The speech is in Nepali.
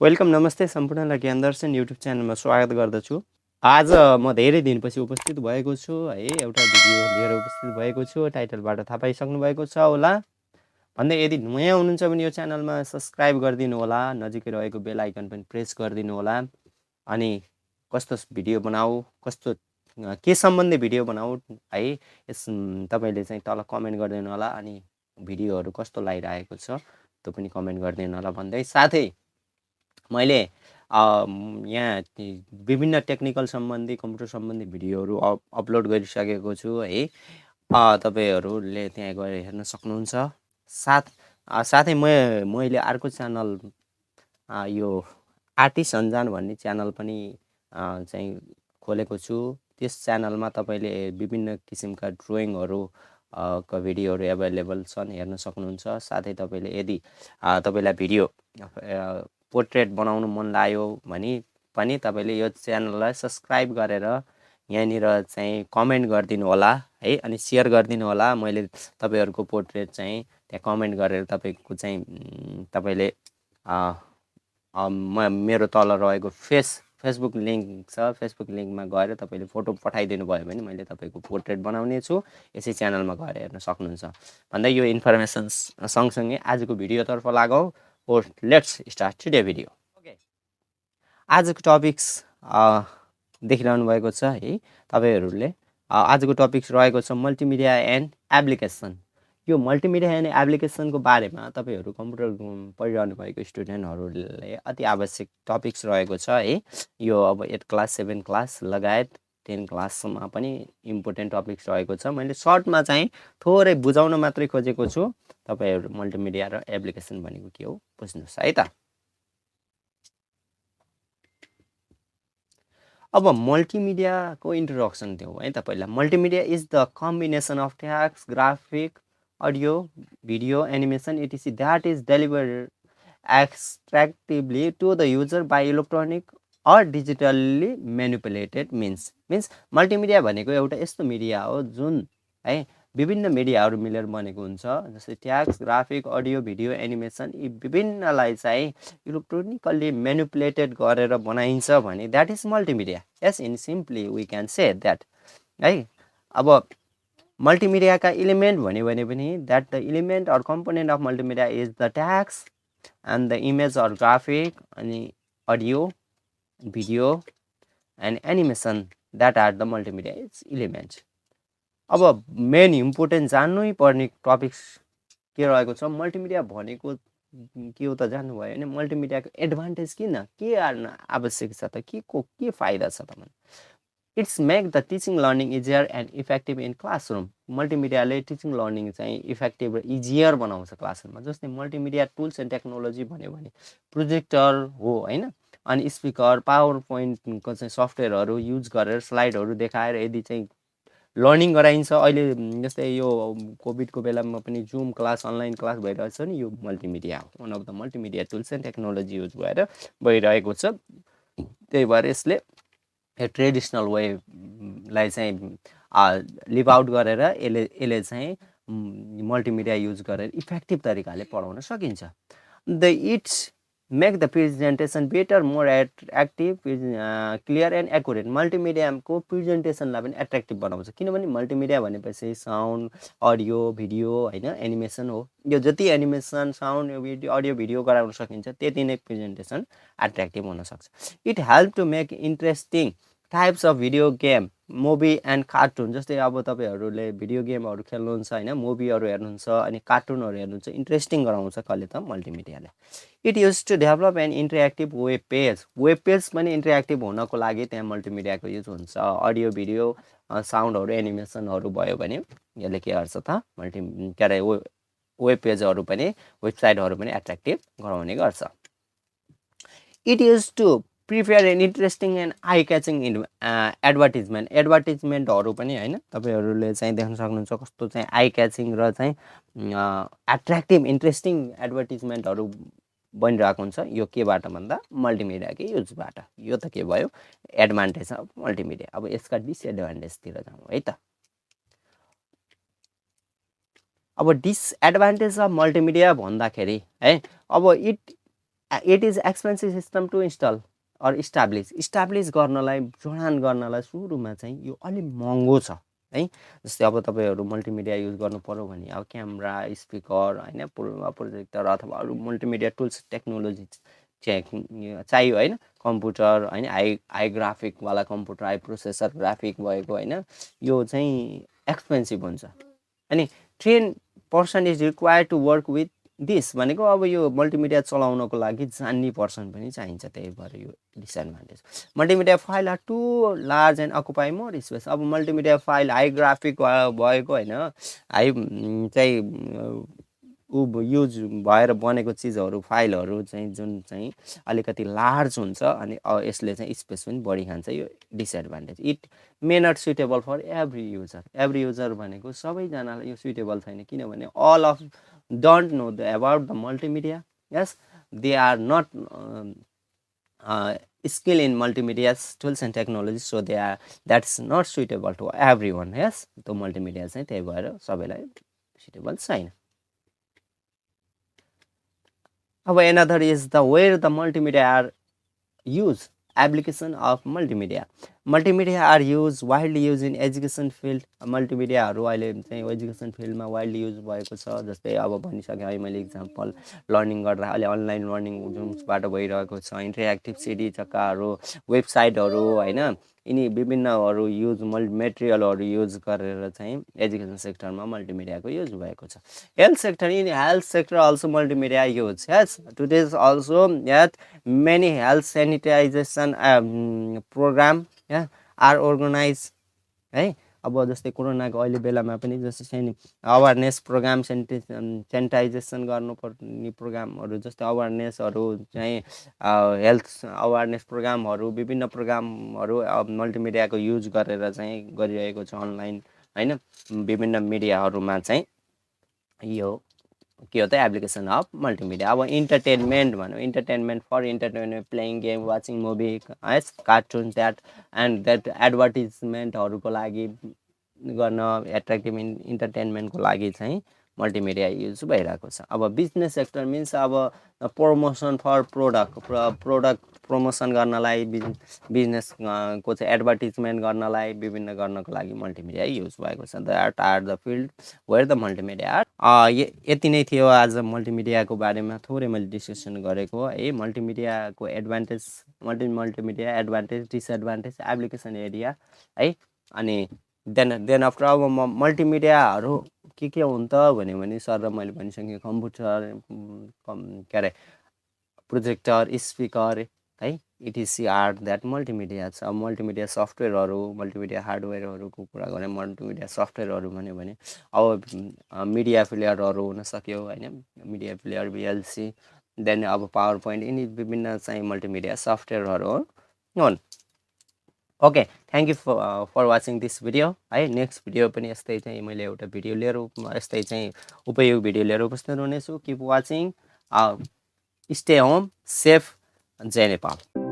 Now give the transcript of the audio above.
वेलकम नमस्ते सम्पूर्णलाई ज्ञान दर्शन युट्युब च्यानलमा स्वागत गर्दछु। आज म धेरै दिनपछि उपस्थित भएको छु है, एउटा भिडियो लिएर उपस्थित भएको छु। टाइटलबाट थाहा पाइसक्नु भएको छ होला। भन्दै यदि नयाँ हुनुहुन्छ भने यो च्यानलमा सब्स्क्राइब गरिदिनु होला, नजिकै रहेको बेल आइकन पनि प्रेस गरिदिनु होला। अनि कस्तो भिडियो बनाऊ, कस्तो के सम्बन्धी भिडियो बनाऊ है, यस तपाईले चाहिँ तल कमेन्ट गरिदिनु होला। अनि भिडियोहरू कस्तो लागिरहेको छ त्यो पनि कमेन्ट गरिदिनु होला भन्दै, साथै मैले यहाँ विभिन्न टेक्निकल सम्बन्धी कम्प्युटर सम्बन्धी भिडियोहरू अपलोड गरिसकेको छु है। तपाईहरूले त्यहाँ गएर हेर्न सक्नुहुन्छ। साथै मैले अर्को च्यानल यो आर्टिस्ट अन्जान भन्ने च्यानल पनि चाहिँ खोलेको छु। त्यस च्यानलमा तपाईले विभिन्न किसिमका ड्रइङहरू को भिडियोहरू एभाइलेबल छन्, हेर्न सक्नुहुन्छ। साथै तपाईले यदि तपाईलाई भिडियो पोर्ट्रेट बनाउनु मन लाग्यो भने पनि तपाईले यो च्यानललाई सब्स्क्राइब गरेर यहाँनिर चाहिँ कमेन्ट गरिदिनु होला है, अनि सेयर गरिदिनु होला। मैले तपाईहरुको पोर्ट्रेट चाहिँ त्यहाँ कमेन्ट गरेर तपाईको चाहिँ तपाईले मेरो तल रहेको फेसबुक लिंक छ, फेसबुक लिंकमा गएर तपाईले फोटो पठाइदिनु भयो भने मैले तपाईको पोर्ट्रेट बनाउने छु। यसै च्यानलमा गएर हेर्न सक्नुहुन्छ। भन्दै यो इन्फर्मेसन सँगसँगै आजको भिडियोतर्फ लागौं। Let's start today video. Okay, आजको टपिक्स देखिरहनु भएको छ है तपाईहरुले। आजको टपिक्स रहेको छ मल्टिमिडिया एन्ड एप्लिकेसन। यो मल्टिमिडिया एन्ड एप्लिकेसनको बारेमा तपाईहरु कम्प्युटर पढिरहनु भएको स्टुडेन्टहरुले अति आवश्यक टपिक्स रहेको छ है। यो अब 8 क्लास 7 क्लास लगायत 10 क्लाससम्म पनि इम्पोर्टेन्ट टपिक्स रहेको छ। मैले सर्टमा चाहिँ थोरै बुझाउन मात्रै खोजेको छु। तपाईहरु मल्टिमिडिया र एप्लिकेसन भनेको के हो बुझ्नुस् है त। अब मल्टिमिडियाको इन्ट्रोडक्सन दिउँ है त। पहिला multimedia is the combination of text, graphic, audio, video, animation, etc. that is delivered extractively to the user by electronic or digitally manipulated means. Multimedia भनेको एउटा यस्तो मिडिया हो जुन है विभिन्न मिडियाहरू मिलेर बनेको हुन्छ। जस्तै text, graphic, audio, video, animation, यी विभिन्नलाई चाहिँ इलेक्ट्रोनिकली म्यानिपुलेटेड गरेर बनाइन्छ भने that is multimedia. Yes, in simply we can say that है। अब मल्टिमिडिया का एलिमेंट भन्यो भने that the element or component of multimedia is the text and the image or graphic and audio, video and animation that are the multimedia its element. अब मेन इम्पोर्टेन्ट जान्नै पर्ने टपिक्स के रहेको छ, मल्टिमिडिया भनेको के हो त जान्नु भयो भने मल्टिमिडियाको एडभान्टेज किन के आवश्यक छ त, के फाइदा छ त। It's make the teaching learning easier and effective in classroom. मल्टिमिडियाले टिचिङ लर्निङ चाहिँ इफेक्टिभ र इजियर बनाउँछ क्लासरुममा। जस्तै मल्टिमिडिया टुल्स एन्ड टेक्नोलोजी भन्यो भने प्रोजेक्टर हो हैन, अनि स्पिकर, पावर पोइन्टको चाहिँ सफ्टवेयरहरू युज गरेर स्लाइडहरू देखाएर यदि चाहिँ लर्निङ गराइन्छ। अहिले जस्तै यो कोभिडको बेलामा पनि जुम क्लास, अनलाइन क्लास भइरहेछ नि, यो मल्टिमिडिया हो। One of the multimedia tools and technology use भएर भइरहेको छ। त्यही भएर यसले ट्रेडिसनल वेलाई चाहिँ लिभ आउट गरेर यसले चाहिँ मल्टिमिडिया युज गरेर इफेक्टिभ तरिकाले पढाउन सकिन्छ। It's make the presentation better, more attractive, clear and accurate. मल्टिमिडियाको प्रेजेन्टेसनलाई पनि एट्र्याक्टिभ बनाउँछ, किनभने मल्टिमिडिया भनेपछि साउन्ड, अडियो, भिडियो हैन, एनिमेसन हो। यो जति एनिमेसन, साउन्ड, अडियो, भिडियो गराउन सकिन्छ त्यति नै प्रेजेन्टेसन एट्र्याक्टिभ हुन सक्छ। It help to make interesting types of video game, movie and cartoon. जस्तै अब तपाईहरुले भिडियो गेमहरू खेल्नुहुन्छ हैन, मुभीहरू हेर्नुहुन्छ अनि कार्टुनहरू हेर्नुहुन्छ, इन्ट्रेस्टिङ गराउँछ कसले त, मल्टिमिडियाले। It use to develop an interactive web page. Web page पनि इन्टरेक्टिभ हुनको लागि त्यहाँ मल्टिमिडियाको युज हुन्छ। अडियो, भिडियो, साउन्डहरू, एनिमेसनहरू भयो भने यसले के गर्छ त, के अरे वेब पेजहरू पनि, वेबसाइटहरू पनि एट्र्याक्टिभ गराउने गर्छ। It use to prepare an interesting and eye catching advertisement. एडभर्टिजमेन्टहरू पनि हैन तपाईहरुले चाहिँ देख्न सक्नुहुन्छ कस्तो चाहिँ आई क्याचिङ र चाहिँ एट्र्याक्टिभ इन्ट्रेस्टिङ एडभर्टिजमेन्टहरू बनिरहेको हुन्छ। यो केबाट भन्दा मल्टिमिडियाकै युजबाट। यो त के भयो, एडभान्टेज अफ मल्टिमिडिया। अब यसका डिसएडभान्टेजतिर जाउँ है त। अब डिसएडभान्टेज अफ मल्टिमिडिया भन्दाखेरि है, अब it it is expensive system to install or establish गर्नलाई जडान गर्नलाई सुरुमा चाहिँ यो अलिक महँगो छ है। जस्तै अब तपाईँहरू मल्टिमिडिया युज गर्नु पऱ्यो भने अब क्यामेरा स्पिकर होइन प्रोजेक्टर अथवा अरू मल्टिमिडिया टुल्स टेक्नोलोजी चाहियो होइन। कम्प्युटर होइन, हाई ग्राफिकवाला कम्प्युटर, हाई प्रोसेसर ग्राफिक भएको होइन, यो चाहिँ एक्सपेन्सिभ हुन्छ। अनि train person is required to work with this भनेको अब यो मल्टिमिडिया चलाउनको लागि जान्ने पर्सन पनि चाहिन्छ, त्यही भएर यो disadvantage. Multimedia file are too large and occupy more space. अब मल्टिमिडिया फाइल हाई ग्राफिक भएको होइन, हाई चाहिँ युज भएर बनेको चिजहरू फाइलहरू चाहिँ जुन चाहिँ अलिकति लार्ज हुन्छ अनि यसले चाहिँ स्पेस पनि बढी खान्छ, यो disadvantage. It may not suitable for every user भनेको सबैजनालाई यो सुइटेबल छैन, किनभने all of don't know about the multimedia. Yes, they are not skill in multimedia tools and technologies, so that's not suitable to everyone. Yes, तो multimedia चाहिँ त्यही भएर सबैलाई suitable छैन। अब another is the where the multimedia are used. Application of multimedia. Multimedia are widely used in education field. मल्टिमिडियाहरू अहिले चाहिँ एजुकेसन फिल्डमा वाइडली युज भएको छ। जस्तै अब भनिसकेँ है मैले इक्जाम्पल, लर्निङ गर्दा अहिले अनलाइन लर्निङ जुनबाट भइरहेको छ, इन्टरेक्टिभ सिडी चक्काहरू, वेबसाइटहरू होइन, यिनी विभिन्नहरू युज मेटेरियलहरू युज गरेर चाहिँ एजुकेसन सेक्टरमा मल्टिमिडियाको युज भएको छ। Health sector, in health sector also multimedia use. Yes, today's also यत many health sanitization program are organize है। अब जस्तै कोरोनाको अहिले बेलामा पनि जस्तै अवेरनेस प्रोग्राम सेनिटाइजेसन गर्नुपर्ने प्रोग्रामहरू, जस्तै अवेरनेसहरू चाहिँ हेल्थ अवेरनेस प्रोग्रामहरू, विभिन्न प्रोग्रामहरू मल्टिमिडियाको युज गरेर चाहिँ गरिरहेको छ अनलाइन होइन, विभिन्न मिडियाहरूमा चाहिँ यो के हो त एप्लिकेसन अफ मल्टिमिडिया। अब इन्टरटेनमेन्ट भनौँ, entertainment for entertainment, playing game, watching movie, है, कार्टुन, द्याट एडभर्टिजमेन्टहरूको लागि गर्न, एट्र्याक्टिभ इन्टरटेनमेन्टको लागि चाहिँ मल्टिमिडिया युज भइरहेको छ। अब बिजनेस सेक्टर मिन्स अब प्रमोसन फर प्रोडक्ट प्रमोसन गर्नलाई, बिजनेसको चाहिँ एडभर्टिजमेन्ट गर्नलाई, विभिन्न गर्नको लागि मल्टिमिडिया युज भएको छ। That are the field where the multimedia are. यति नै थियो आज मल्टिमिडियाको बारेमा थोरै मैले डिस्कसन गरेको है। मल्टिमिडियाको advantage, multimedia advantage, disadvantage, application area है। अनि देन आफ्टर अब मल्टिमिडियाहरू के हुन् त भन्यो भने सर र मैले भनिसकेँ, कम्प्युटर के अरे प्रोजेक्टर, स्पिकर है, इटिसी आर द्याट मल्टिमिडिया छ। मल्टिमिडिया सफ्टवेयरहरू, मल्टिमिडिया हार्डवेयरहरूको कुरा गरेँ, मल्टिमिडिया सफ्टवेयरहरू भन्यो भने अब मिडिया प्लेयरहरू हुन सक्यो होइन, मिडिया प्लेयर, भिएलसी, देन अब पावर पोइन्ट, यिनी विभिन्न चाहिँ मल्टिमिडिया सफ्टवेयरहरू हुन्। Okay, thank you for watching this video है। नेक्स्ट भिडियो पनि यस्तै चाहिँ मैले एउटा भिडियो लिएर यस्तै चाहिँ उपयोगी भिडियो लिएर उपस्थित हुनेछु। Keep watching, stay home safe, जय नेपाल।